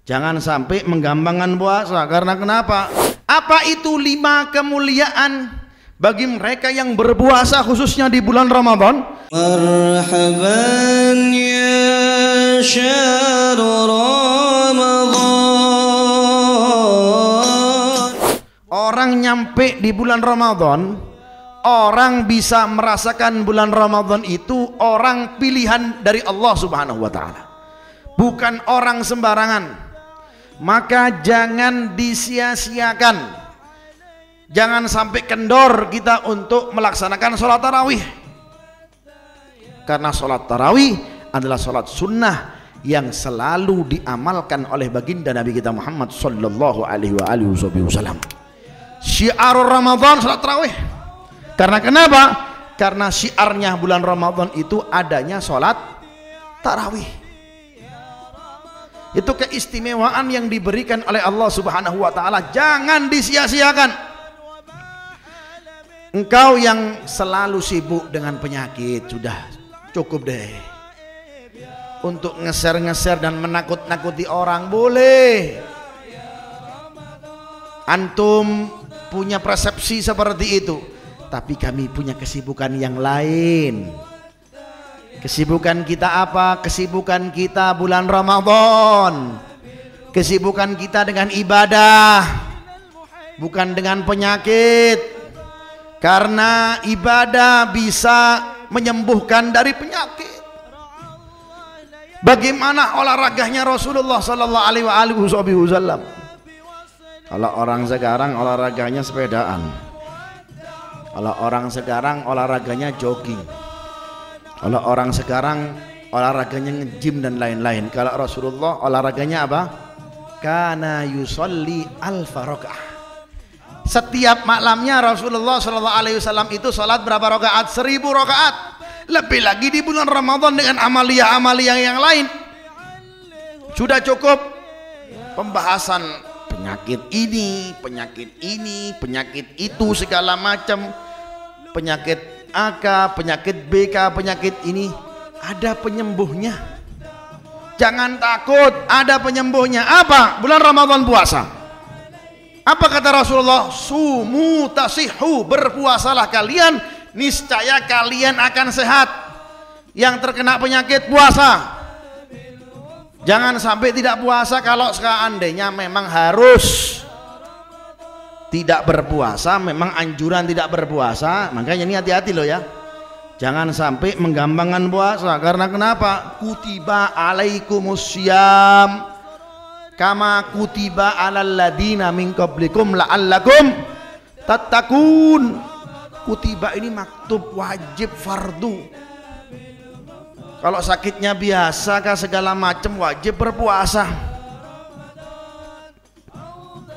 Jangan sampai menggampangkan puasa. Karena kenapa? Apa itu 5 kemuliaan bagi mereka yang berpuasa khususnya di bulan Ramadan? Marhaban ya syahr Ramadan. Orang nyampe di bulan Ramadan, orang bisa merasakan bulan Ramadan itu orang pilihan dari Allah Subhanahu wa taala. Bukan orang sembarangan. Maka jangan disia-siakan, jangan sampai kendor kita untuk melaksanakan sholat tarawih, karena sholat tarawih adalah sholat sunnah yang selalu diamalkan oleh baginda Nabi kita Muhammad sallallahu alaihi wasallam. Syiar Ramadan sholat tarawih. Karena kenapa? Karena syiarnya bulan Ramadan itu adanya sholat tarawih. Itu keistimewaan yang diberikan oleh Allah Subhanahu wa taala, jangan disia-siakan. Engkau yang selalu sibuk dengan penyakit, sudah cukup deh untuk ngeser-ngeser dan menakut-nakuti orang. Boleh, antum punya persepsi seperti itu, tapi kami punya kesibukan yang lain. Kesibukan kita apa? Kesibukan kita bulan Ramadan. Kesibukan kita dengan ibadah, bukan dengan penyakit. Karena ibadah bisa menyembuhkan dari penyakit. Bagaimana olahraganya Rasulullah sallallahu alaihi wasallam? Kalau orang sekarang olahraganya sepedaan. Kalau orang sekarang olahraganya jogging. Kalau orang sekarang olahraganya nge-gym dan lain-lain. Kalau Rasulullah olahraganya apa? Kana yusolli alfa rakaah. Setiap malamnya Rasulullah SAW itu salat berapa rakaat? 1000 rakaat. Lebih lagi di bulan Ramadan dengan amalia-amalia yang lain. Sudah cukup pembahasan penyakit ini, penyakit itu, segala macam penyakit AK, penyakit BK, penyakit ini ada penyembuhnya. Jangan takut, ada penyembuhnya. Apa? Bulan Ramadan puasa. Apa kata Rasulullah? Sumu tasihu, berpuasalah kalian, niscaya kalian akan sehat. Yang terkena penyakit puasa. Jangan sampai tidak puasa. Kalau seandainya memang harus tidak berpuasa, memang anjuran tidak berpuasa, makanya ini hati-hati loh ya, jangan sampai menggampangkan puasa. Karena kenapa? Kutiba alaikumussyam kama kutiba alal ladina min qablikum la'allakum tattaqun. Kutiba ini maktub, wajib, fardu. Kalau sakitnya biasa kah segala macam, wajib berpuasa.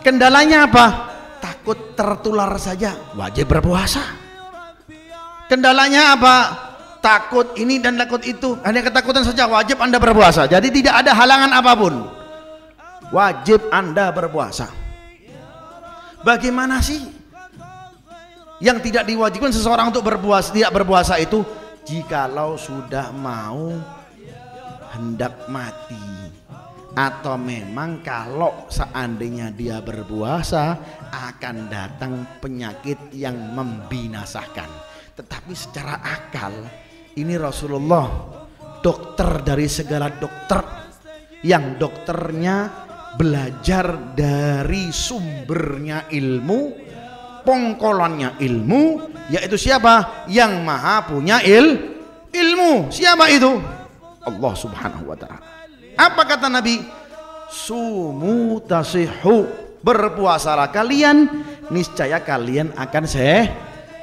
Kendalanya apa? Takut tertular saja, wajib berpuasa. Kendalanya apa? Takut ini dan takut itu, hanya ketakutan saja, wajib Anda berpuasa. Jadi tidak ada halangan apapun, wajib Anda berpuasa. Bagaimana sih yang tidak diwajibkan seseorang untuk berpuasa, tidak berpuasa itu? Jikalau sudah mau hendak mati, atau memang kalau seandainya dia berpuasa akan datang penyakit yang membinasakan. Tetapi secara akal ini Rasulullah dokter dari segala dokter, yang dokternya belajar dari sumbernya ilmu, pongkolannya ilmu, yaitu siapa? Yang maha punya ilmu. Siapa itu? Allah Subhanahu wa ta'ala. Apa kata Nabi? Sumu tasihu, berpuasalah kalian, niscaya kalian akan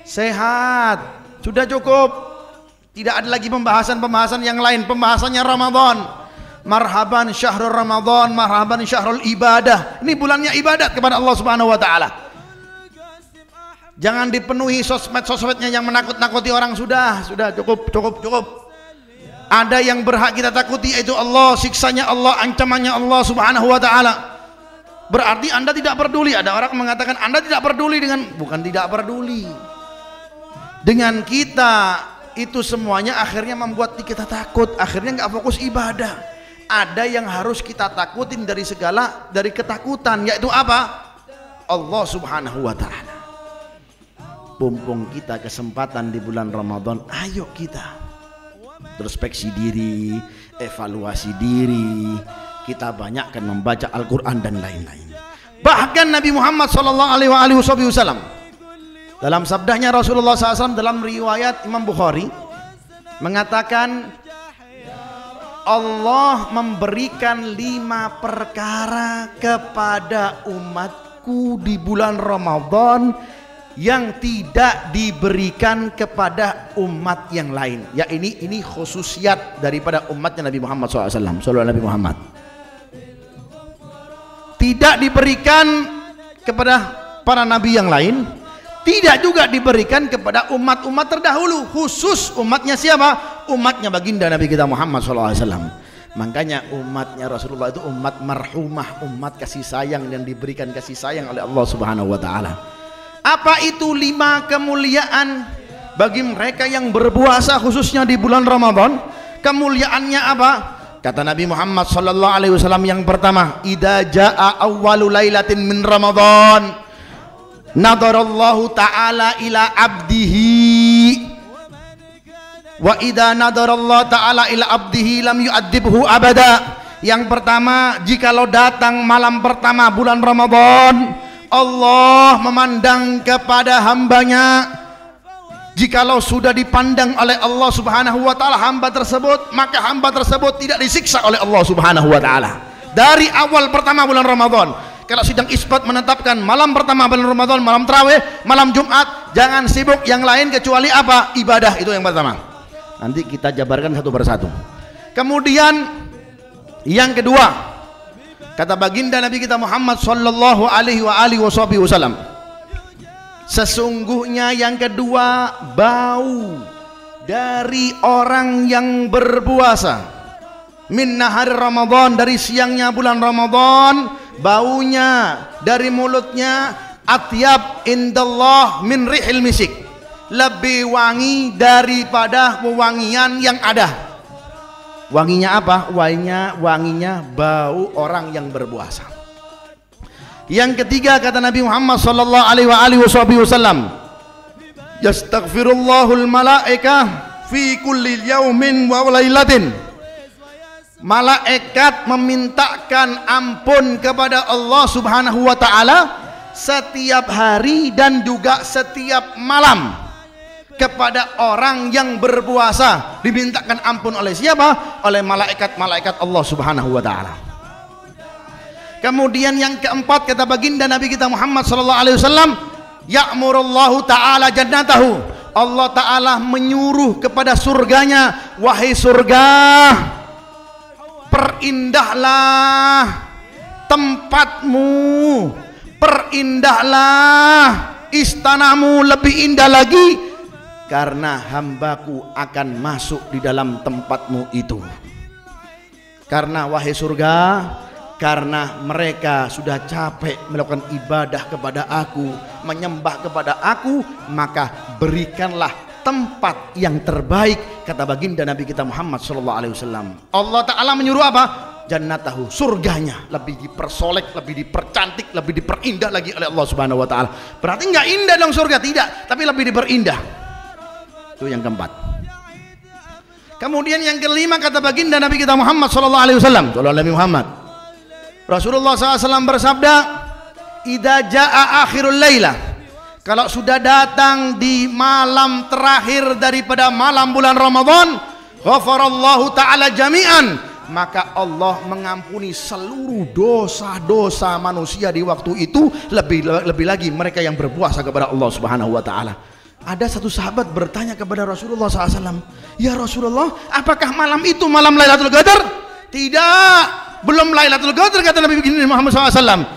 sehat. Sudah cukup, tidak ada lagi pembahasan yang lain. Pembahasannya Ramadan. Marhaban syahrul Ramadan, marhaban syahrul ibadah. Ini bulannya ibadat kepada Allah Subhanahu wa taala. Jangan dipenuhi sosmed-sosmednya yang menakut-nakuti orang. Sudah cukup. Ada yang berhak kita takuti, yaitu Allah, siksanya Allah, ancamannya Allah Subhanahu wa taala. Berarti Anda tidak peduli. Ada orang mengatakan Anda tidak peduli dengan, bukan tidak peduli dengan kita, itu semuanya akhirnya membuat kita takut, akhirnya nggak fokus ibadah. ada yang harus kita takutin dari ketakutan, yaitu apa? Allah Subhanahu wa ta'ala. Mumpung kita kesempatan di bulan Ramadan, ayo kita introspeksi diri, evaluasi diri, kita banyakkan membaca Al-Quran dan lain-lain. Bahkan Nabi Muhammad SAW dalam sabdanya Rasulullah SAW dalam riwayat Imam Bukhari mengatakan, Allah memberikan 5 perkara kepada umatku di bulan Ramadan yang tidak diberikan kepada umat yang lain. Ya, ini khususiat daripada umatnya Nabi Muhammad SAW. Sallallahu Nabi Muhammad. Tidak diberikan kepada para nabi yang lain, tidak juga diberikan kepada umat-umat terdahulu. Khusus umatnya siapa? Umatnya baginda Nabi kita Muhammad SAW. Makanya umatnya Rasulullah itu umat marhumah, umat kasih sayang yang diberikan kasih sayang oleh Allah Subhanahu wa ta'ala. Apa itu 5 kemuliaan bagi mereka yang berpuasa khususnya di bulan Ramadan? Kemuliaannya apa? Kata Nabi Muhammad sallallahu alaihi wasallam yang pertama, idza jaa awwalu lailatin min Ramadan nadarallahu ta'ala ila abdihi wa idza nadarallahu ta'ala ila abdihi lam yu'adzibhu abada. Yang pertama, jikalau datang malam pertama bulan Ramadan, Allah memandang kepada hambanya. Jikalau sudah dipandang oleh Allah Subhanahu wa ta'ala hamba tersebut, maka hamba tersebut tidak disiksa oleh Allah Subhanahu wa ta'ala dari awal pertama bulan Ramadan. Kalau sidang isbat menetapkan malam pertama bulan Ramadan, malam tarawih, malam Jumat, jangan sibuk yang lain kecuali apa? Ibadah. Itu yang pertama. Nanti kita jabarkan satu persatu. Kemudian yang kedua, kata baginda Nabi kita Muhammad sallallahu alaihi wasallam, sesungguhnya yang kedua, bau dari orang yang berpuasa min nahar Ramadan, dari siangnya bulan Ramadan, baunya dari mulutnya atyab indallah min rihil misik, lebih wangi daripada wewangian yang ada. Wanginya apa? Wanginya bau orang yang berpuasa. Yang ketiga, kata Nabi Muhammad sallallahu alaihi wasallam, yastaghfirullahul malaika fi kulli yaumin wa lailatin. Malaikat memintakan ampun kepada Allah Subhanahu wa taala setiap hari dan juga setiap malam kepada orang yang berpuasa. Dimintakan ampun oleh siapa? Oleh malaikat-malaikat Allah Subhanahu wa taala. Kemudian yang keempat, kata baginda Nabi kita Muhammad sallallahu alaihi wasallam, ya'murullahu ta'ala jannatahu. Allah taala menyuruh kepada surganya, wahai surga, perindahlah tempatmu, perindahlah istanamu lebih indah lagi, karena hambaku akan masuk di dalam tempatmu itu. Karena wahai surga, karena mereka sudah capek melakukan ibadah kepada aku, menyembah kepada aku, maka berikanlah tempat yang terbaik, kata baginda Nabi kita Muhammad SAW. Allah Ta'ala menyuruh apa? Jannatahu, surganya lebih dipersolek, lebih dipercantik, lebih diperindah lagi oleh Allah Subhanahu Wa Ta'ala. Berarti nggak indah dong surga, tidak, tapi lebih diperindah. Itu yang keempat. Kemudian yang kelima, kata baginda Nabi kita Muhammad SAW, Rasulullah SAW bersabda, idza jaa akhirul laila, kalau sudah datang di malam terakhir daripada malam bulan Ramadan, ghafarallahu ta'ala jami'an, maka Allah mengampuni seluruh dosa-dosa manusia di waktu itu, lebih lagi mereka yang berpuasa kepada Allah Subhanahu wa taala. Ada satu sahabat bertanya kepada Rasulullah SAW, ya Rasulullah, apakah malam itu malam Lailatul Qadar? Tidak, belum Lailatul Qadar, kata Nabi Muhammad SAW.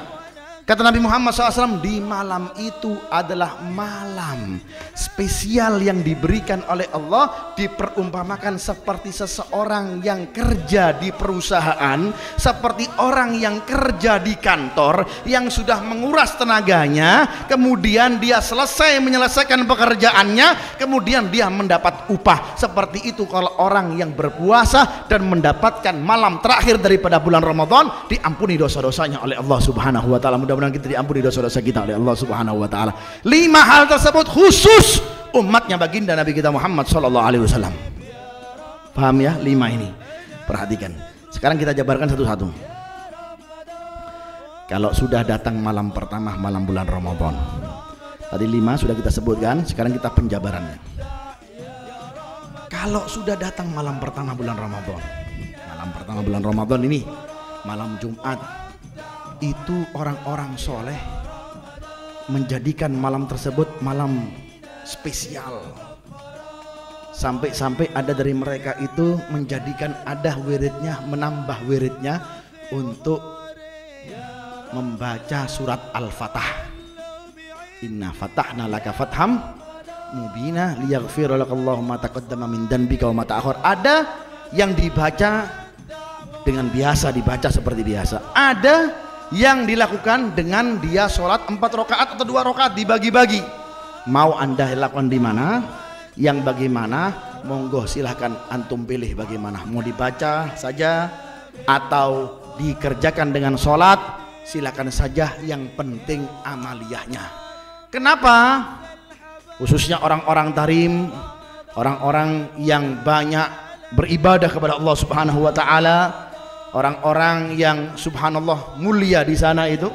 Kata Nabi Muhammad SAW, di malam itu adalah malam spesial yang diberikan oleh Allah, diperumpamakan seperti seseorang yang kerja di perusahaan, seperti orang yang kerja di kantor, yang sudah menguras tenaganya, kemudian dia selesai menyelesaikan pekerjaannya, kemudian dia mendapat upah. Seperti itu kalau orang yang berpuasa dan mendapatkan malam terakhir daripada bulan Ramadan, diampuni dosa-dosanya oleh Allah Subhanahu wa taala. Mudah-mudahan kita diampuni dosa-dosa kita oleh Allah Subhanahu wa taala. 5 hal tersebut khusus umatnya baginda Nabi kita Muhammad sallallahu alaihi wasallam. Paham ya 5 ini? Perhatikan. Sekarang kita jabarkan satu-satu. Kalau sudah datang malam pertama malam bulan Ramadan. Tadi 5 sudah kita sebutkan, sekarang kita penjabarannya. Kalau sudah datang malam pertama bulan Ramadan. Malam pertama bulan Ramadan ini malam Jumat, itu orang-orang soleh menjadikan malam tersebut malam spesial, sampai-sampai ada dari mereka itu menjadikan ada wiridnya, menambah wiridnya untuk membaca surat Al-Fatah. Inna fatahna laka fatham mubina liyaghfira lakallahu ma taqaddama min dhanbika wa ma ta'akhkhar. Ada yang dibaca dengan biasa, dibaca seperti biasa. Ada yang dilakukan dengan dia sholat 4 rakaat atau 2 rakaat, dibagi-bagi. Mau anda lakukan di mana, yang bagaimana, monggo silahkan antum pilih bagaimana. Mau dibaca saja atau dikerjakan dengan sholat, silakan saja, yang penting amaliyahnya. Kenapa? Khususnya orang-orang tarim, orang-orang yang banyak beribadah kepada Allah Subhanahu wa taala, orang-orang yang subhanallah mulia di sana itu,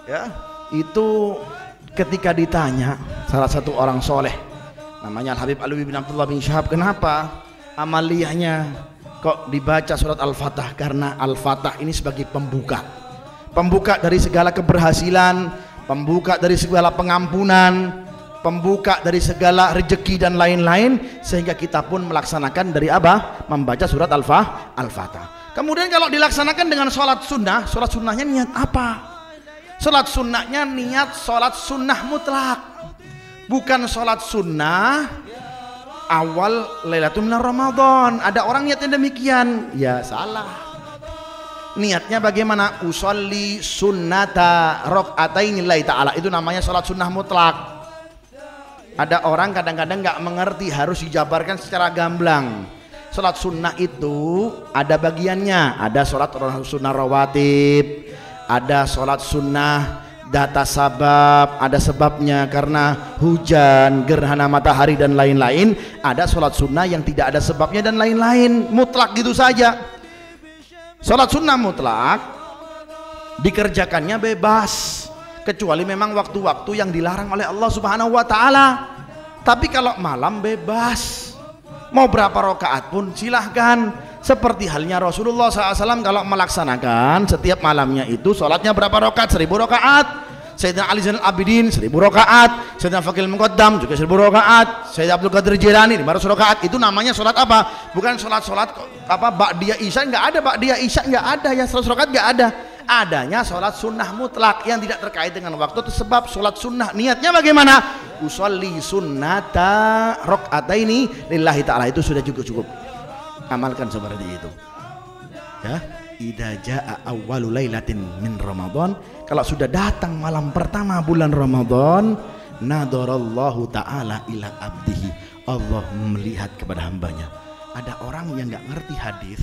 ya, itu ketika ditanya salah satu orang soleh namanya Al-Habib Alwi bin Abdullah bin Syahab, kenapa amaliyahnya kok dibaca surat Al-Fatah? Karena Al-Fatah ini sebagai pembuka dari segala keberhasilan, pembuka dari segala pengampunan, pembuka dari segala rezeki dan lain-lain, sehingga kita pun melaksanakan dari apa? Membaca surat Al-Fatah. Kemudian kalau dilaksanakan dengan sholat sunnah, sholat sunnahnya niat apa? Sholat sunnahnya niat sholat sunnah mutlak, bukan sholat sunnah awal Lailatul Minar Ramadan. Ada orang niatnya demikian, ya salah. Niatnya bagaimana? Usolli sunnata rok'ataini lillahi ta'ala, itu namanya sholat sunnah mutlak. Ada orang kadang-kadang nggak mengerti, harus dijabarkan secara gamblang. Sholat sunnah itu ada bagiannya, ada sholat sunnah rawatib, ada sholat sunnah data sabab, ada sebabnya karena hujan, gerhana matahari dan lain-lain. Ada sholat sunnah yang tidak ada sebabnya dan lain-lain, mutlak gitu saja. Sholat sunnah mutlak dikerjakannya bebas, kecuali memang waktu-waktu yang dilarang oleh Allah Subhanahu wa taala. Tapi kalau malam bebas, mau berapa rakaat pun silahkan. Seperti halnya Rasulullah SAW kalau melaksanakan setiap malamnya itu sholatnya berapa rakaat? 1000 rakaat. Sayyidina Ali Zainal Abidin 1000 rakaat. Sayyidina Faqil Muqaddam juga 1000 rakaat. Sayyidina Abdul Qadir Jilani 500 rakaat. Itu namanya sholat apa? Bukan sholat apa ba'diyah isya, nggak ada ba'diyah isya, nggak ada ya, 100 rakaat nggak ada. Adanya sholat sunnah mutlak yang tidak terkait dengan waktu. Itu sebab sholat sunnah niatnya bagaimana? Usolli sunnata rok'ataini lillahi ta'ala, itu sudah cukup. Amalkan seperti itu ya. Idza jaa awwalu lailatin min Ramadan, kalau sudah datang malam pertama bulan Ramadan, nadarallahu ta'ala ila abdihi, Allah melihat kepada hambanya. Ada orang yang nggak ngerti hadis,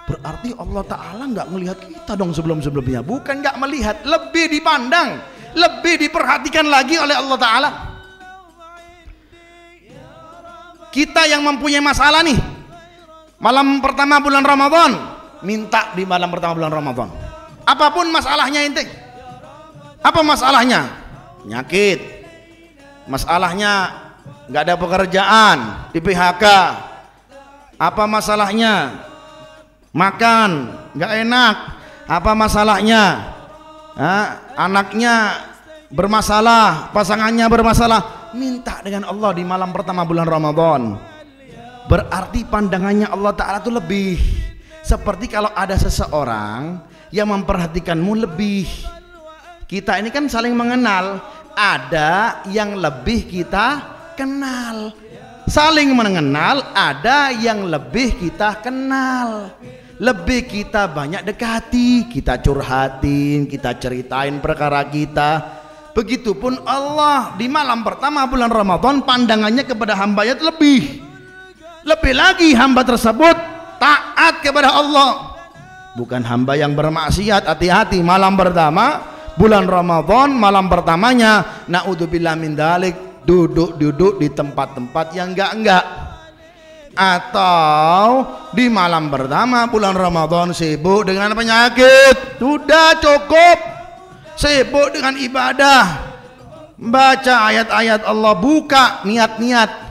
berarti Allah Ta'ala nggak melihat kita dong sebelum-sebelumnya. Bukan nggak melihat, lebih dipandang, lebih diperhatikan lagi oleh Allah Ta'ala. Kita yang mempunyai masalah nih, malam pertama bulan Ramadan, minta di malam pertama bulan Ramadan, apapun masalahnya ente. Apa masalahnya? Penyakit, masalahnya nggak ada pekerjaan, di PHK. Apa masalahnya? Makan nggak enak. Apa masalahnya? Anaknya bermasalah, pasangannya bermasalah. Minta dengan Allah di malam pertama bulan Ramadan. Berarti pandangannya Allah Ta'ala itu lebih. Seperti kalau ada seseorang yang memperhatikanmu lebih, Kita ini kan saling mengenal, ada yang lebih kita kenal. Saling mengenal, ada yang lebih kita kenal, lebih kita banyak dekati, kita curhatin, kita ceritain perkara kita. Begitupun Allah di malam pertama bulan Ramadan, pandangannya kepada hambanya itu lebih lagi hamba tersebut taat kepada Allah, bukan hamba yang bermaksiat. Hati-hati, malam pertama bulan Ramadan, malam pertamanya naudzubillah min dzalik, duduk di tempat-tempat yang enggak, atau di malam pertama bulan Ramadan sibuk dengan penyakit. Sudah cukup, sibuk dengan ibadah, baca ayat-ayat Allah, buka niat-niat.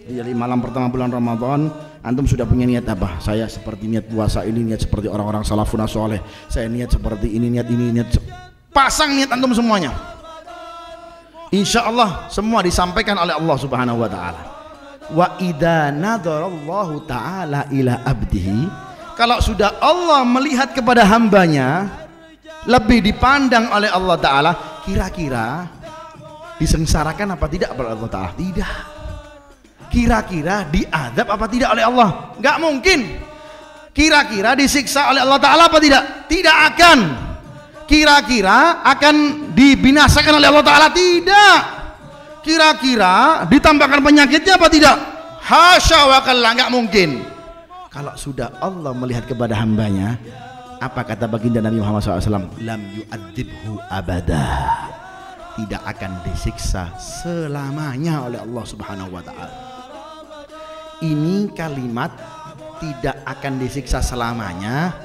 Jadi malam pertama bulan Ramadan antum sudah punya niat apa? Saya seperti niat puasa ini, niat seperti orang-orang salafun saleh, saya niat seperti ini, niat ini, niat. Pasang niat antum semuanya, insya Allah semua disampaikan oleh Allah subhanahu wa ta'ala. Wa idza nadarallahu ta'ala ila abdihi, kalau sudah Allah melihat kepada hambanya, lebih dipandang oleh Allah ta'ala, kira-kira disengsarakan apa tidak oleh Allah ta'ala? Tidak. Kira-kira diadab apa tidak oleh Allah? Enggak mungkin. Kira-kira disiksa oleh Allah ta'ala apa tidak? Tidak akan. Kira-kira akan dibinasakan oleh Allah ta'ala? Tidak. Kira-kira ditambahkan penyakitnya apa tidak? Hasya wa kalla, enggak mungkin. Kalau sudah Allah melihat kepada hambanya, apa kata baginda Nabi Muhammad SAW? Lam yu'adzibhu abada, tidak akan disiksa selamanya oleh Allah subhanahu wa ta'ala. Ini kalimat tidak akan disiksa selamanya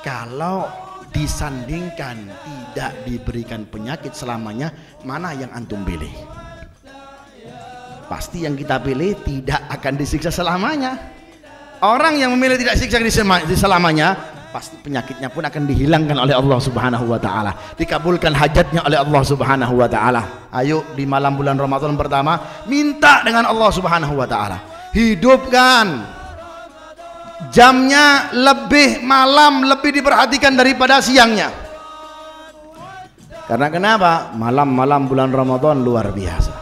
kalau disandingkan tidak diberikan penyakit selamanya. Mana yang antum pilih? Pasti yang kita pilih tidak akan disiksa selamanya. Orang yang memilih tidak siksa selamanya, pasti penyakitnya pun akan dihilangkan oleh Allah subhanahu wa ta'ala, dikabulkan hajatnya oleh Allah subhanahu wa ta'ala. Ayo di malam bulan Ramadan pertama minta dengan Allah subhanahu wa ta'ala, hidupkan jamnya lebih malam, lebih diperhatikan daripada siangnya. Karena kenapa? Malam-malam bulan Ramadan luar biasa.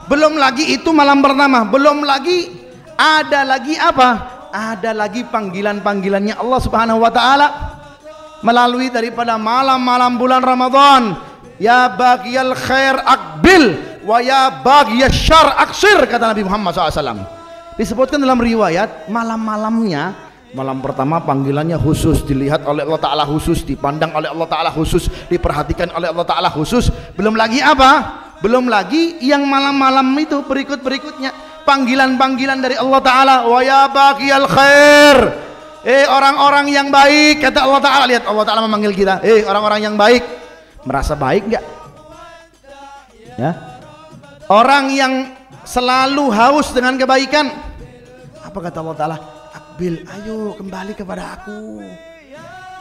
Belum lagi itu malam pertama, belum lagi ada lagi apa? Ada lagi panggilan-panggilannya Allah subhanahu wa ta'ala melalui daripada malam-malam bulan Ramadan. Ya baghiyal khair aqbil wa ya baghiyal syarr aqsir, kata Nabi Muhammad SAW. Disebutkan dalam riwayat, malam-malamnya, malam pertama panggilannya khusus, dilihat oleh Allah ta'ala khusus, dipandang oleh Allah ta'ala khusus, diperhatikan oleh Allah ta'ala khusus. Belum lagi apa? Belum lagi yang malam-malam itu berikut-berikutnya, panggilan-panggilan dari Allah ta'ala. Wa ya baghiyal khair, orang-orang yang baik, kata Allah ta'ala. Lihat, Allah ta'ala memanggil kita, orang-orang yang baik. Merasa baik enggak? Ya, orang yang selalu haus dengan kebaikan, apa kata Allah ta'ala? Akbil, ayo kembali kepada aku,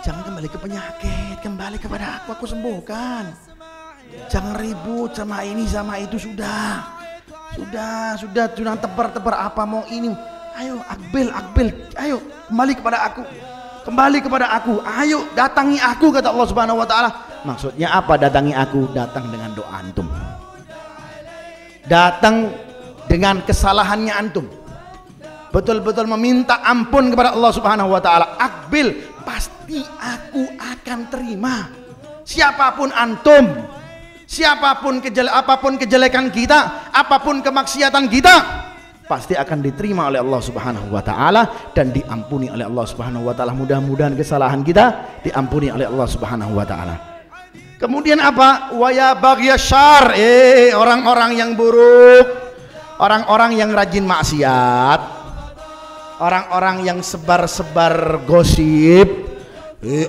jangan kembali ke penyakit, kembali kepada aku sembuhkan. Jangan ribut sama ini sama itu, sudah tebar apa mau ini. Ayo akbil, ayo kembali kepada aku, ayo datangi aku, kata Allah subhanahu wa ta'ala. Maksudnya apa datangi aku? Datang dengan doa antum, datang dengan kesalahannya antum, betul-betul meminta ampun kepada Allah subhanahu wa ta'ala. Akbil, pasti aku akan terima. Siapapun antum, apapun kejelekan kita, apapun kemaksiatan kita, pasti akan diterima oleh Allah subhanahu wa ta'ala dan diampuni oleh Allah subhanahu wa ta'ala. Mudah-mudahan kesalahan kita diampuni oleh Allah subhanahu wa ta'ala. Kemudian apa? Wa ya baghyasyar, orang-orang yang buruk, orang-orang yang rajin maksiat, orang-orang yang sebar-sebar gosip,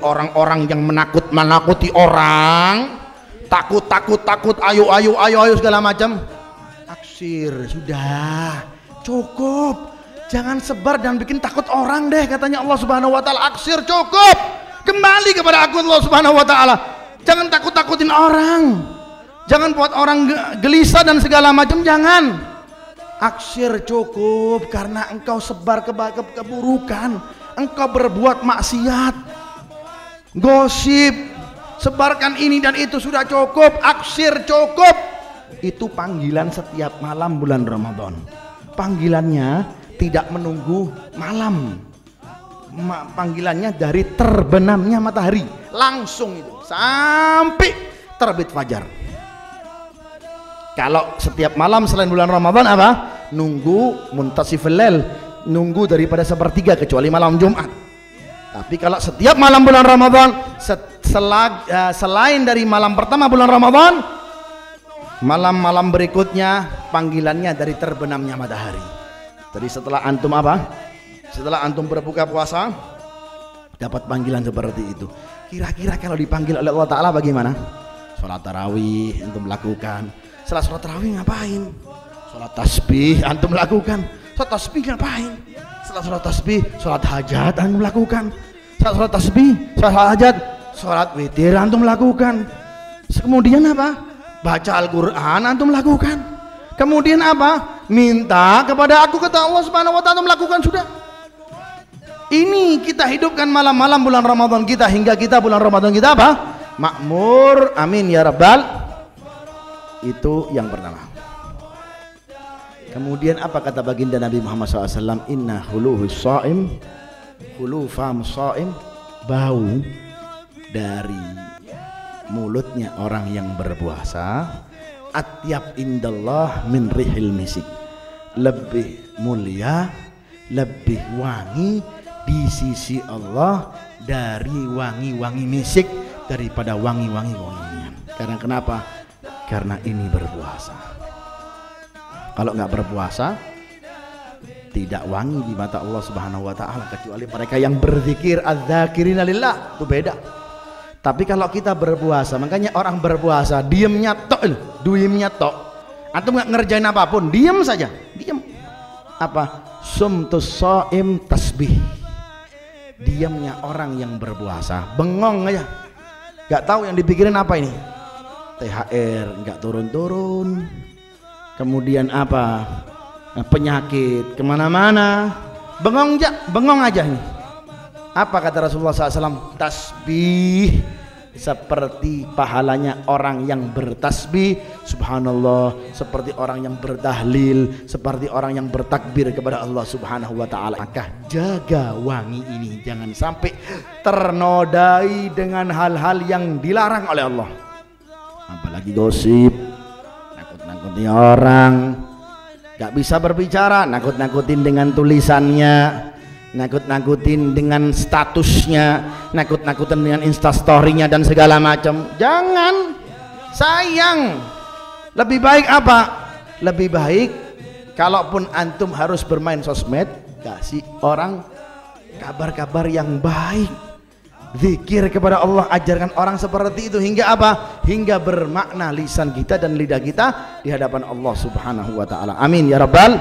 orang-orang yang menakut-nakuti orang, takut, ayo segala macam. Aksir, sudah cukup, jangan sebar dan bikin takut orang deh, katanya Allah subhanahu wa ta'ala. Aksir, cukup, kembali kepada aku Allah subhanahu wa ta'ala. Jangan takut-takutin orang, jangan buat orang gelisah dan segala macam, jangan. Aksir, cukup, karena engkau sebar keburukan, engkau berbuat maksiat, gosip, sebarkan ini dan itu sudah cukup, aksir cukup. Itu panggilan setiap malam bulan Ramadan. Panggilannya tidak menunggu malam, panggilannya dari terbenamnya matahari langsung itu sampai terbit fajar. Kalau setiap malam selain bulan Ramadan apa? Nunggu muntasifil lail, nunggu daripada sepertiga kecuali malam Jumat. Tapi kalau setiap malam bulan Ramadan selain dari malam pertama bulan Ramadan, malam-malam berikutnya panggilannya dari terbenamnya matahari. Jadi setelah antum apa? Setelah antum berbuka puasa dapat panggilan seperti itu. Kira-kira kalau dipanggil oleh Allah Ta'ala bagaimana? Sholat tarawih antum lakukan. Setelah sholat tarawih ngapain? Sholat tasbih antum lakukan. Sholat tasbih ngapain? Setelah sholat tasbih, sholat hajat antum lakukan. Setelah sholat tasbih, sholat hajat, sholat witir antum lakukan. Kemudian apa? Baca Al-Quran antum lakukan. Kemudian apa? Minta kepada aku, kata Allah Subhanahu wa ta'ala, melakukan sudah. Ini kita hidupkan malam-malam bulan Ramadan kita hingga kita bulan Ramadan kita apa? Makmur, amin ya rabbal. Itu yang pertama. Kemudian apa kata baginda Nabi Muhammad SAW? Inna huluhus sha'im, hulu fam sha'im, bau dari mulutnya orang yang berpuasa atyab indallah min rihil misik, lebih mulia, lebih wangi di sisi Allah dari wangi-wangi misik, daripada wangi-wangi wangian. Karena kenapa? Karena ini berpuasa. Kalau nggak berpuasa tidak wangi di mata Allah Subhanahu wa ta'ala, kecuali mereka yang berzikir adz-dzakirina lillah, itu beda. Tapi kalau kita berpuasa, makanya orang berpuasa diamnya tok, diamnya tok. Antum nggak ngerjain apapun, diam saja, diam. Apa? Sumtus shaim tasbih. Diamnya orang yang berpuasa, bengong aja, nggak tahu yang dipikirin apa ini. THR nggak turun-turun, kemudian apa? Penyakit kemana-mana, bengong aja ini. Apa kata Rasulullah SAW? Tasbih seperti pahalanya orang yang bertasbih, subhanallah, seperti orang yang bertahlil, seperti orang yang bertakbir kepada Allah Subhanahu wa ta'ala. Maka jaga wangi ini, jangan sampai ternodai dengan hal-hal yang dilarang oleh Allah. Apalagi gosip, nakut-nakuti orang, gak bisa berbicara, nakut-nakutin dengan tulisannya, nakut-nakutin dengan statusnya, nakut-nakutin dengan instastorynya dan segala macam. Jangan, sayang. Lebih baik apa? Lebih baik kalaupun antum harus bermain sosmed, kasih orang kabar-kabar yang baik, zikir kepada Allah, ajarkan orang seperti itu, hingga apa? Hingga bermakna lisan kita dan lidah kita di hadapan Allah Subhanahu wa ta'ala. Amin ya rabbal.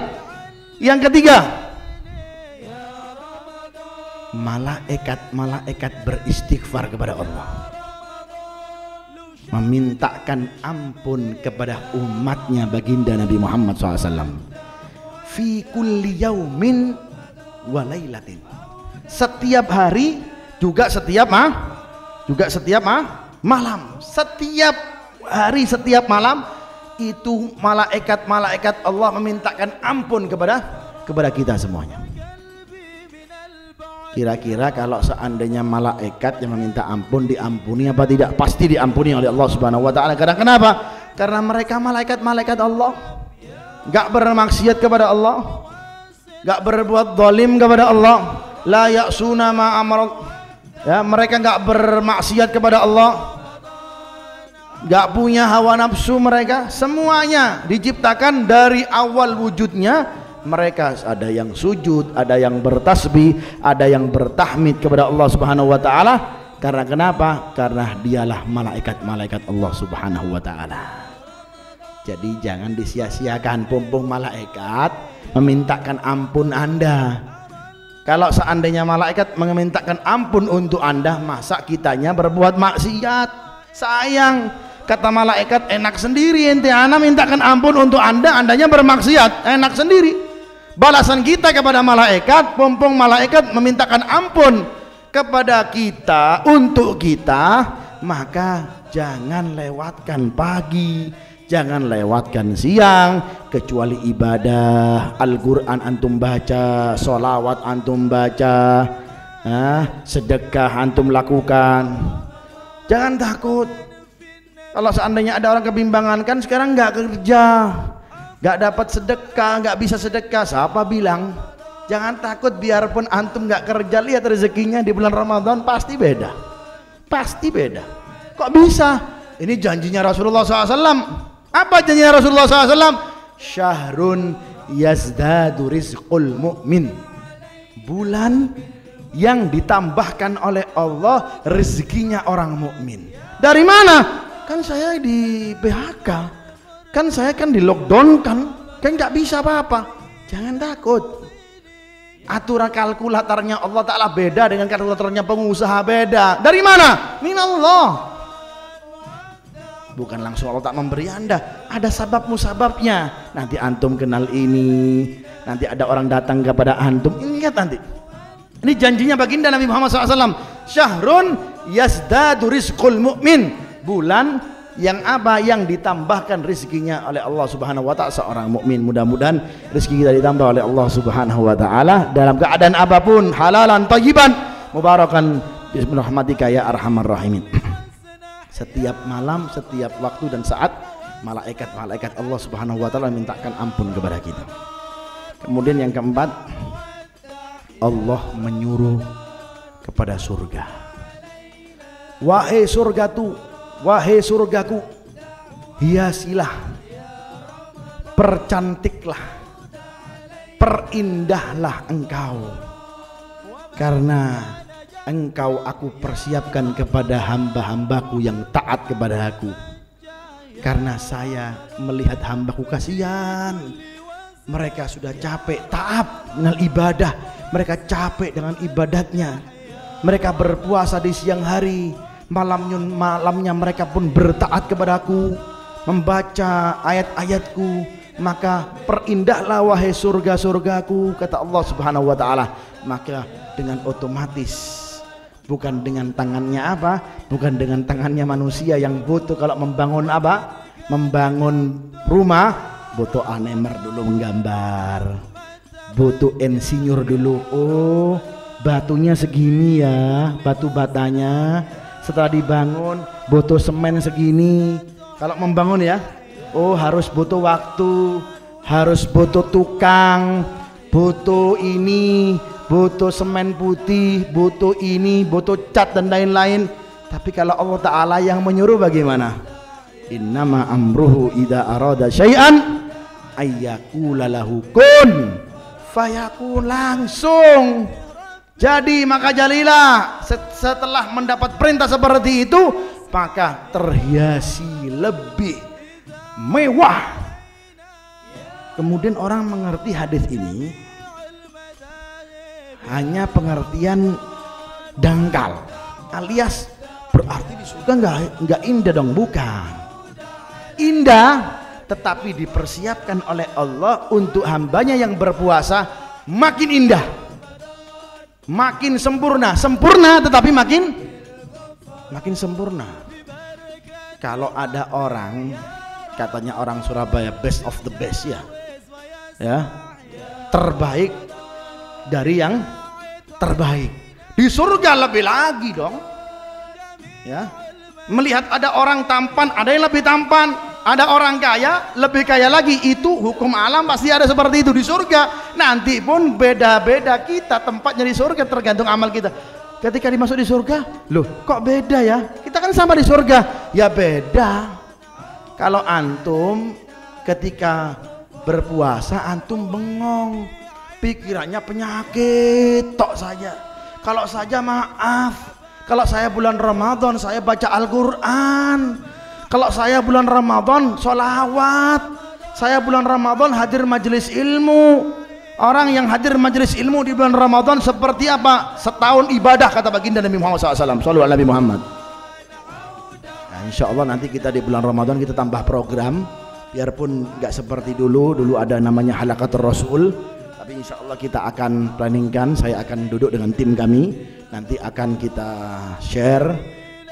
Yang ketiga, malaikat beristighfar kepada Allah, memintakan ampun kepada umatnya baginda Nabi Muhammad SAW. Fi kulli yaumin wa lailatin, setiap hari juga setiap malam, setiap hari setiap malam itu malaikat Allah memintakan ampun kepada kita semuanya. Kira-kira kalau seandainya malaikat yang meminta ampun diampuni apa tidak? Pasti diampuni oleh Allah Subhanahu wa ta'ala. Karena kenapa? Karena mereka malaikat Allah, gak bermaksiat kepada Allah, gak berbuat zalim kepada Allah, la ya'suna ma amara, ya, mereka gak bermaksiat kepada Allah, gak punya hawa nafsu. Mereka semuanya diciptakan dari awal wujudnya. Mereka ada yang sujud, ada yang bertasbih, ada yang bertahmid kepada Allah Subhanahu wa ta'ala. Karena kenapa? Karena dialah malaikat Allah Subhanahu wa ta'ala. Jadi jangan disia-siakan pumpung malaikat memintakan ampun Anda. Kalau seandainya malaikat memintakan ampun untuk Anda, masa kitanya berbuat maksiat? Sayang, kata malaikat, enak sendiri ente ana mintakan ampun untuk Anda, andanya bermaksiat, enak sendiri. Balasan kita kepada malaikat, pumpung malaikat memintakan ampun kepada kita, untuk kita, maka jangan lewatkan pagi, jangan lewatkan siang, kecuali ibadah. Al-Quran antum baca, sholawat antum baca, sedekah antum lakukan. Jangan takut. Kalau seandainya ada orang kebimbangan, kan sekarang nggak kerja, nggak dapat sedekah, nggak bisa sedekah, siapa bilang? Jangan takut, biarpun antum nggak kerja, lihat rezekinya di bulan Ramadan pasti beda, pasti beda. Kok bisa? Ini janjinya Rasulullah SAW. Apa janjinya Rasulullah SAW? Syahrun yazdadu rizqul mu'min, bulan yang ditambahkan oleh Allah rezekinya orang mukmin. Dari mana? Kan saya di PHK, kan saya kan di lockdown, kan nggak bisa apa-apa. Jangan takut. Aturan kalkulatornya Allah Ta'ala beda dengan kalkulatornya pengusaha, beda. Dari mana? Minallah. Bukan langsung Allah tak memberi Anda, ada sabab musababnya. Nanti antum kenal ini, nanti ada orang datang kepada antum. Ingat nanti, ini janjinya baginda Nabi Muhammad SAW. Syahrun yazdadu rizqul mu'min, bulan yang apa? Yang ditambahkan rezekinya oleh Allah Subhanahu wa Ta'ala seorang mukmin. Mudah-mudahan rezeki kita ditambah oleh Allah Subhanahu wa Ta'ala dalam keadaan apapun, halalan thayyiban mubarakan bismillahirrahmanirrahim ya arhamar rahimin. Setiap malam, setiap waktu dan saat, malaikat-malaikat Allah Subhanahu wa Ta'ala mintakan ampun kepada kita. Kemudian yang keempat, Allah menyuruh kepada surga. Wahai surgatu, wahai surgaku, hiasilah, percantiklah, perindahlah engkau, karena engkau aku persiapkan kepada hamba-hambaku yang taat kepada aku. Karena saya melihat hambaku, kasihan, mereka sudah capek taat dengan ibadah, mereka capek dengan ibadatnya, mereka berpuasa di siang hari, malamnya mereka pun bertaat kepadaku, membaca ayat-ayatku. Maka perindahlah wahai surga-surgaku, kata Allah Subhanahu wa Ta'ala. Maka dengan otomatis, bukan dengan tangannya apa, bukan dengan tangannya manusia yang butuh kalau membangun apa, membangun rumah, butuh anemer dulu menggambar, butuh insinyur dulu. Oh, batunya segini ya, batu batanya. Setelah dibangun butuh semen segini. Kalau membangun ya, oh harus butuh waktu, harus butuh tukang, butuh ini, butuh semen putih, butuh ini, butuh cat dan lain-lain. Tapi kalau Allah Ta'ala yang menyuruh bagaimana? Innama amruhu idza arada syai'an ayyaqula lahu kun fayakun, langsung jadi. Maka jadilah. Setelah mendapat perintah seperti itu, maka terhiasi lebih mewah. Kemudian orang mengerti hadis ini hanya pengertian dangkal, alias berarti di surga enggak indah dong. Bukan, indah, tetapi dipersiapkan oleh Allah untuk hambanya yang berpuasa makin indah, makin sempurna, tetapi makin sempurna. Kalau ada orang, katanya orang Surabaya, best of the best ya, terbaik dari yang terbaik, di surga lebih lagi dong ya. Melihat ada orang tampan, ada yang lebih tampan, ada orang kaya, lebih kaya lagi. Itu hukum alam, pasti ada seperti itu di surga. Nanti pun beda-beda kita tempatnya di surga, tergantung amal kita. Ketika dimasuk di surga, loh kok beda ya, kita kan sama di surga. Ya beda. Kalau antum ketika berpuasa antum bengong, pikirannya penyakit tok saja. Kalau saja maaf, kalau saya bulan Ramadan saya baca Al-Quran, kalau saya bulan Ramadan sholawat, saya bulan Ramadan hadir majelis ilmu. Orang yang hadir majelis ilmu di bulan Ramadan seperti apa? Setahun ibadah, kata baginda Nabi Muhammad SAW. Shallallahu alaihi Nabi Muhammad. Nah, insya Allah nanti kita di bulan Ramadan kita tambah program, biarpun nggak seperti dulu ada namanya Halaqatul Rasul, tapi insya Allah kita akan planningkan. Saya akan duduk dengan tim kami, nanti akan kita share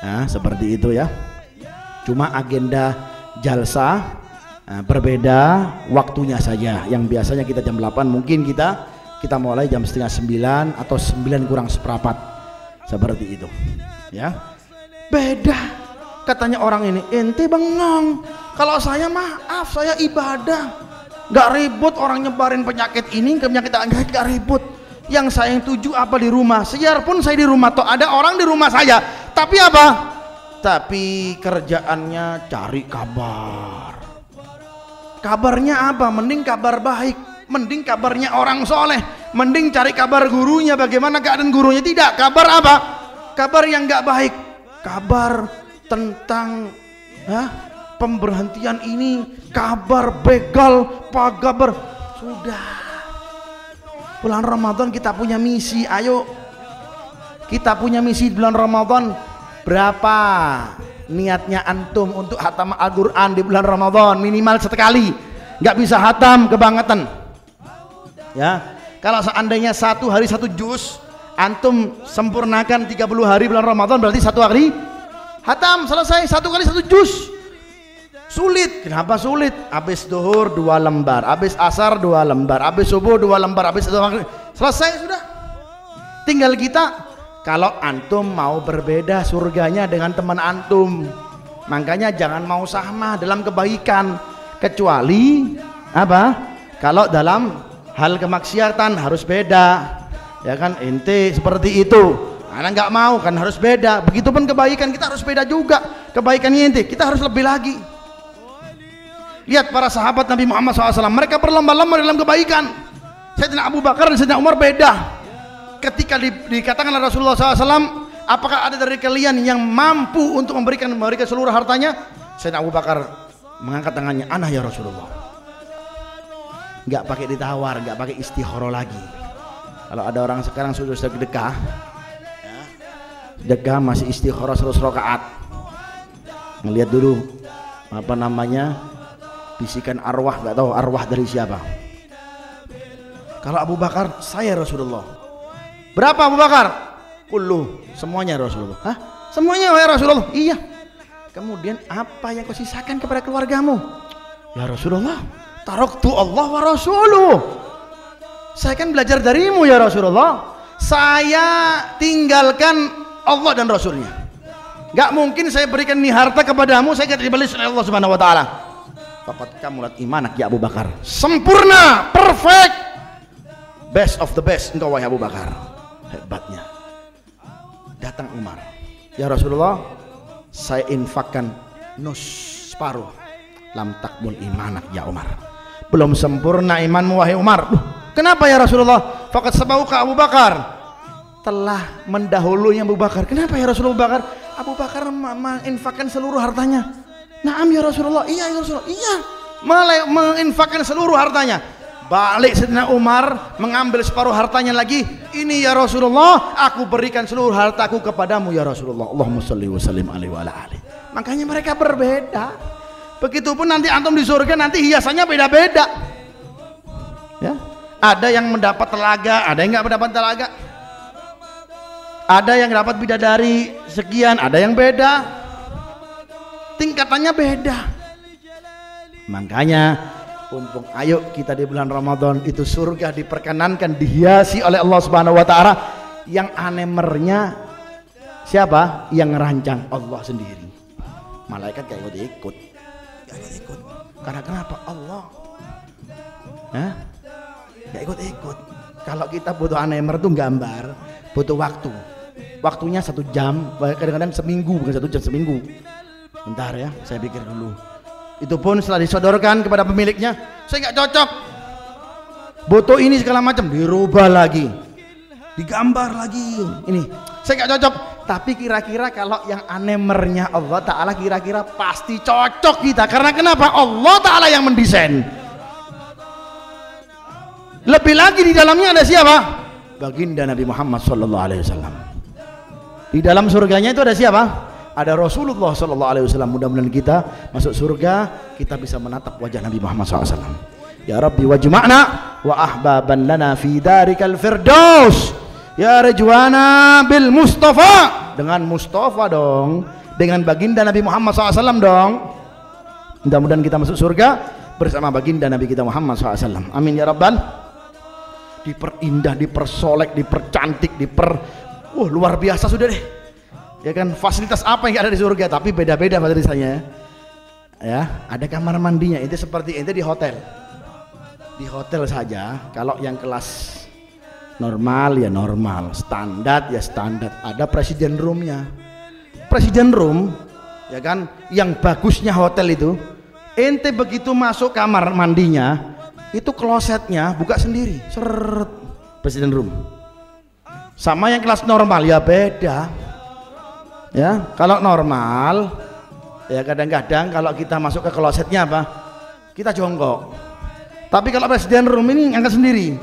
Nah, seperti itu ya. Cuma agenda jalsa berbeda waktunya saja. Yang biasanya kita jam 8, mungkin kita mulai jam setengah 9 atau 9 kurang seperempat, seperti itu ya. Beda katanya orang ini, ente bengong, kalau saya maaf, saya ibadah, nggak ribut orang nyebarin penyakit ini ke penyakit nggak ribut. Yang saya yang tuju apa di rumah, siar pun saya di rumah, toh ada orang di rumah saya, tapi apa, tapi kerjaannya cari kabar. Kabarnya apa? Mending kabar baik, mending kabarnya orang soleh, mending cari kabar gurunya, bagaimana keadaan gurunya. Tidak, kabar apa? Kabar yang nggak baik, kabar tentang pemberhentian ini, kabar begal, pagabar. Sudah, bulan Ramadan kita punya misi, ayo kita punya misi di bulan Ramadan. Berapa niatnya antum untuk hatam Al-Quran di bulan Ramadan? Minimal sekali, nggak bisa hatam kebangetan ya. Kalau seandainya 1 hari 1 juz, antum sempurnakan 30 hari bulan Ramadan, berarti 1 hari hatam selesai. 1 kali 1 juz sulit. Kenapa sulit? Habis duhur 2 lembar, habis asar 2 lembar, habis subuh 2 lembar, habis itu selesai sudah. Tinggal kita, kalau antum mau berbeda surganya dengan teman antum, makanya jangan mau sama dalam kebaikan, kecuali apa? Kalau dalam hal kemaksiatan harus beda, ya kan? Ente seperti itu, anak nggak mau kan, harus beda. Begitupun kebaikan kita harus beda juga. Kebaikannya ente kita harus lebih lagi. Lihat para sahabat Nabi Muhammad SAW, mereka berlomba-lomba dalam kebaikan. Sayyidina Abu Bakar dan Sayyidina Umar beda. Ketika dikatakan oleh Rasulullah SAW, apakah ada dari kalian yang mampu untuk memberikan seluruh hartanya? Sayyidina Abu Bakar mengangkat tangannya, ana ya Rasulullah. Nggak pakai ditawar, nggak pakai istikharah lagi. Kalau ada orang sekarang sudah sedekah, ya, sedekah masih istikharah 100 rakaat. Ngelihat dulu apa namanya, bisikan arwah, nggak tahu arwah dari siapa. Kalau Abu Bakar, saya Rasulullah. Berapa Abu Bakar? Kullu, semuanya Rasulullah. Hah? Semuanya ya Rasulullah? Iya. Kemudian apa yang kau sisakan kepada keluargamu? Ya Rasulullah, taraktu Allah wa rasuluh. Saya kan belajar darimu ya Rasulullah. Saya tinggalkan Allah dan Rasulnya. Gak mungkin saya berikan nih harta kepadamu, saya tidak dibalas oleh Allah Subhanahu wa taala. Faqad kamulat imanak ya Abu Bakar. Sempurna, perfect, best of the best engkau wahai Abu Bakar. Hebatnya. Datang Umar, ya Rasulullah, saya infakkan separuh. Lam takmul imanak ya Umar. Belum sempurna imanmu wahai Umar. Kenapa ya Rasulullah? Faqad sabauka Abu Bakar, telah mendahului Abu Bakar. Kenapa ya Rasulullah? Abu Bakar, Abu Bakar menginfakkan seluruh hartanya. Naam ya Rasulullah. Iya ya Rasulullah. Iya, malah menginfakkan seluruh hartanya. Balik Sayyidina Umar mengambil separuh hartanya lagi. Ini ya Rasulullah, aku berikan seluruh hartaku kepadamu ya Rasulullah. Allahumma sholli wa sallim alaihi wa ala alihi. Makanya mereka berbeda. Begitupun nanti antum di surga, nanti hiasannya beda-beda ya. Ada yang mendapat telaga, ada yang nggak mendapat telaga. Ada yang dapat bidadari sekian, ada yang beda, tingkatannya beda. Makanya untung ayo kita di bulan Ramadan itu surga diperkenankan dihiasi oleh Allah Subhanahu wa taala. Yang anemernya siapa? Yang ngerancang Allah sendiri. Malaikat gak ikut. Karena kenapa? Allah. Gak ikut. Kalau kita butuh anemer tuh gambar, butuh waktu. Waktunya 1 jam, kadang-kadang seminggu, bukan 1 jam, seminggu. Bentar ya, saya pikir dulu. Itu pun setelah disodorkan kepada pemiliknya, saya nggak cocok, butuh ini segala macam, dirubah lagi, digambar lagi, ini saya nggak cocok. Tapi kira-kira kalau yang anemernya Allah Ta'ala, kira-kira pasti cocok kita. Karena kenapa? Allah Ta'ala yang mendesain. Lebih lagi di dalamnya ada siapa? Baginda Nabi Muhammad SAW. Di dalam surganya itu ada siapa? Ada Rasulullah SAW. Mudah-mudahan kita masuk surga, kita bisa menatap wajah Nabi Muhammad SAW. Ya Rabbi wajma'na wa ahbaban lana fi darikal firdaus ya rajwana bil Mustafa siapa? Dengan Mustafa dong, dengan baginda Nabi Muhammad SAW dong. Mudah-mudahan kita masuk surga bersama baginda Nabi kita Muhammad SAW. Amin ya rabbal. Diperindah, dipersolek, dipercantik, luar biasa sudah deh. Ya kan, fasilitas apa yang ada di surga, tapi beda-beda fasilitasnya. Ya, ada kamar mandinya. Itu seperti itu di hotel. Di hotel saja, kalau yang kelas normal ya normal, standar ya standar. Ada presiden roomnya. Presiden room, ya kan, yang bagusnya hotel itu, ente begitu masuk kamar mandinya, itu klosetnya buka sendiri, seret, presiden room. Sama yang kelas normal ya beda. Ya, kalau normal ya kadang-kadang kalau kita masuk ke klosetnya apa? Kita jongkok. Tapi kalau presiden room ini angkat sendiri.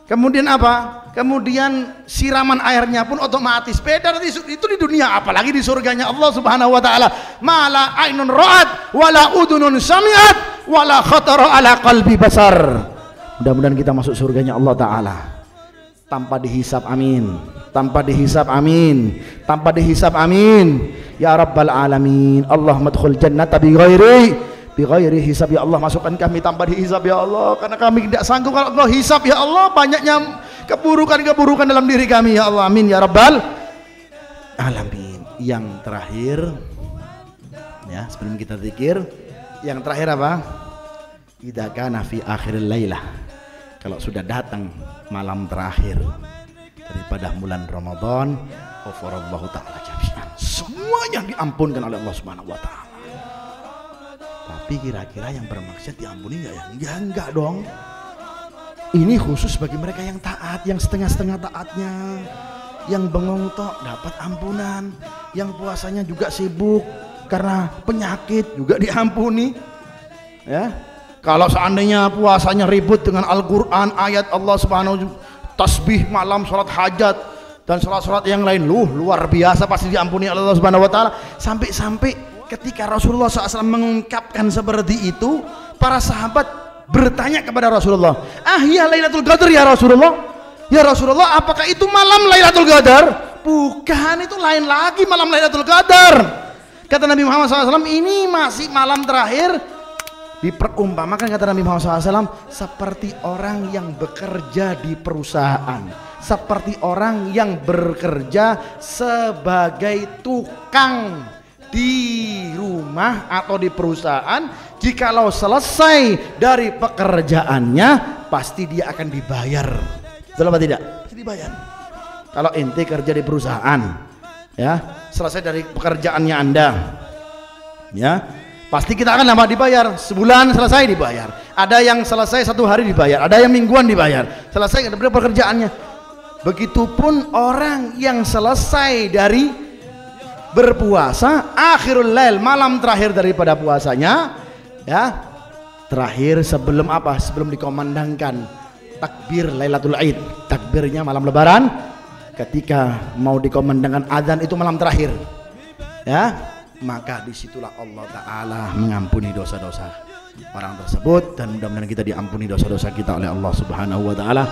Kemudian apa? Kemudian siraman airnya pun otomatis. Beda itu di dunia, apalagi di surganya Allah Subhanahu wa taala. Mala ainun ra'at wala udunun sami'at wala khatara ala qalbi basar. Mudah-mudahan kita masuk surganya Allah taala tanpa dihisab, amin. Tanpa dihisab, amin. Tanpa dihisab, amin. Ya rabbal alamin. Allahumma adkhul jannata bi ghairi hisab, ya Allah, masukkan kami tanpa dihisab ya Allah, karena kami tidak sanggup kalau Engkau hisab ya Allah, banyaknya keburukan-keburukan dalam diri kami ya Allah. Amin ya rabbal alamin. Yang terakhir ya, sebelum kita zikir, yang terakhir apa? Idza kana fi akhiril lailah, kalau sudah datang malam terakhir daripada bulan Ramadan, ghafarallahu ta'ala jami'an, semuanya diampunkan oleh Allah Subhanahu wa taala. Tapi kira-kira yang bermaksiat diampuni enggak ya? Ya enggak dong. Ini khusus bagi mereka yang taat, yang setengah-setengah taatnya, yang bengong tok dapat ampunan, yang puasanya juga sibuk karena penyakit juga diampuni. Ya, kalau seandainya puasanya ribut dengan Al-Quran, ayat Allah Subhanahu wa ta'ala, tasbih malam, sholat hajat dan sholat-sholat yang lain, luar biasa pasti diampuni oleh Allah Subhanahu wa ta'ala. Sampai-sampai ketika Rasulullah SAW mengungkapkan seperti itu, para sahabat bertanya kepada Rasulullah, ya Lailatul Qadar ya Rasulullah? Ya Rasulullah, apakah itu malam Lailatul Qadar? Bukan, itu lain lagi malam Lailatul Qadar. Kata Nabi Muhammad SAW, ini masih malam terakhir. Diperumpamakan, kata Nabi Muhammad SAW, seperti orang yang bekerja di perusahaan, seperti orang yang bekerja sebagai tukang di rumah atau di perusahaan. Jikalau selesai dari pekerjaannya, pasti dia akan dibayar. Betul apa tidak? Pasti dibayar. Kalau ente kerja di perusahaan, ya, selesai dari pekerjaannya Anda, ya, pasti kita akan lama dibayar. Sebulan selesai dibayar. Ada yang selesai 1 hari dibayar, ada yang mingguan dibayar. Selesai dari pekerjaannya. Begitupun orang yang selesai dari berpuasa, akhirul lail, malam terakhir daripada puasanya, ya, terakhir sebelum apa? Sebelum dikomandangkan takbir Lailatul Aid, takbirnya malam lebaran, ketika mau dikomandangkan azan itu malam terakhir, ya, maka disitulah Allah Ta'ala mengampuni dosa-dosa orang tersebut, dan mudah-mudahan kita diampuni dosa-dosa kita oleh Allah Subhanahu wa Ta'ala.